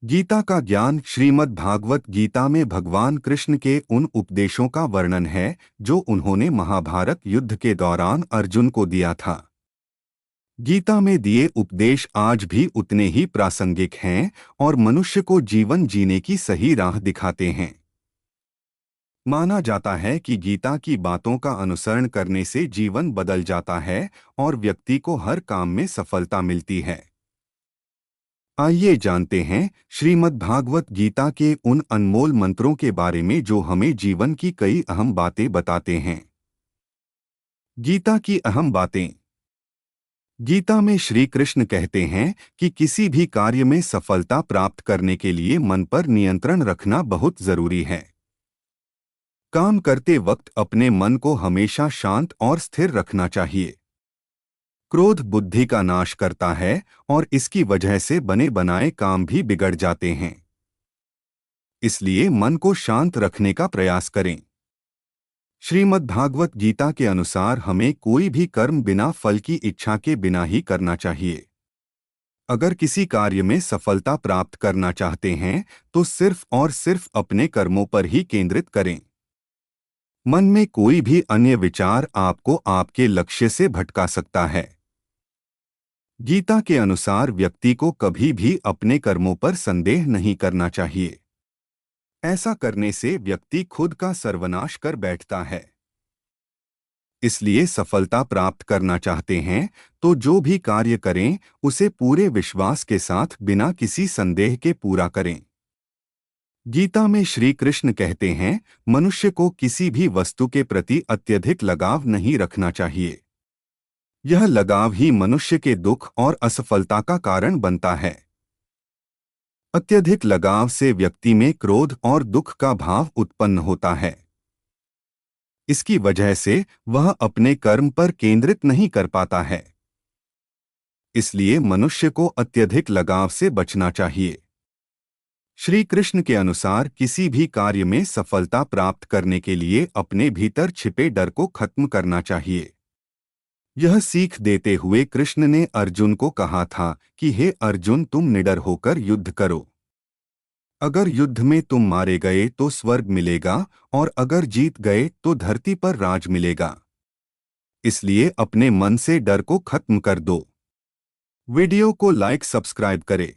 गीता का ज्ञान। श्रीमद् भागवत गीता में भगवान कृष्ण के उन उपदेशों का वर्णन है जो उन्होंने महाभारत युद्ध के दौरान अर्जुन को दिया था। गीता में दिए उपदेश आज भी उतने ही प्रासंगिक हैं और मनुष्य को जीवन जीने की सही राह दिखाते हैं। माना जाता है कि गीता की बातों का अनुसरण करने से जीवन बदल जाता है और व्यक्ति को हर काम में सफलता मिलती है। आइए जानते हैं श्रीमद् भागवत गीता के उन अनमोल मंत्रों के बारे में जो हमें जीवन की कई अहम बातें बताते हैं। गीता की अहम बातें। गीता में श्री कृष्ण कहते हैं कि किसी भी कार्य में सफलता प्राप्त करने के लिए मन पर नियंत्रण रखना बहुत जरूरी है। काम करते वक्त अपने मन को हमेशा शांत और स्थिर रखना चाहिए। क्रोध बुद्धि का नाश करता है और इसकी वजह से बने बनाए काम भी बिगड़ जाते हैं। इसलिए मन को शांत रखने का प्रयास करें। श्रीमद् भागवत गीता के अनुसार हमें कोई भी कर्म बिना फल की इच्छा के बिना ही करना चाहिए। अगर किसी कार्य में सफलता प्राप्त करना चाहते हैं तो सिर्फ और सिर्फ अपने कर्मों पर ही केंद्रित करें। मन में कोई भी अन्य विचार आपको आपके लक्ष्य से भटका सकता है। गीता के अनुसार व्यक्ति को कभी भी अपने कर्मों पर संदेह नहीं करना चाहिए। ऐसा करने से व्यक्ति खुद का सर्वनाश कर बैठता है। इसलिए सफलता प्राप्त करना चाहते हैं तो जो भी कार्य करें उसे पूरे विश्वास के साथ बिना किसी संदेह के पूरा करें। गीता में श्री कृष्ण कहते हैं, मनुष्य को किसी भी वस्तु के प्रति अत्यधिक लगाव नहीं रखना चाहिए। यह लगाव ही मनुष्य के दुख और असफलता का कारण बनता है। अत्यधिक लगाव से व्यक्ति में क्रोध और दुख का भाव उत्पन्न होता है। इसकी वजह से वह अपने कर्म पर केंद्रित नहीं कर पाता है। इसलिए मनुष्य को अत्यधिक लगाव से बचना चाहिए। श्री कृष्ण के अनुसार किसी भी कार्य में सफलता प्राप्त करने के लिए अपने भीतर छिपे डर को खत्म करना चाहिए। यह सीख देते हुए कृष्ण ने अर्जुन को कहा था कि हे अर्जुन, तुम निडर होकर युद्ध करो। अगर युद्ध में तुम मारे गए तो स्वर्ग मिलेगा और अगर जीत गए तो धरती पर राज मिलेगा। इसलिए अपने मन से डर को खत्म कर दो। वीडियो को लाइक सब्सक्राइब करें।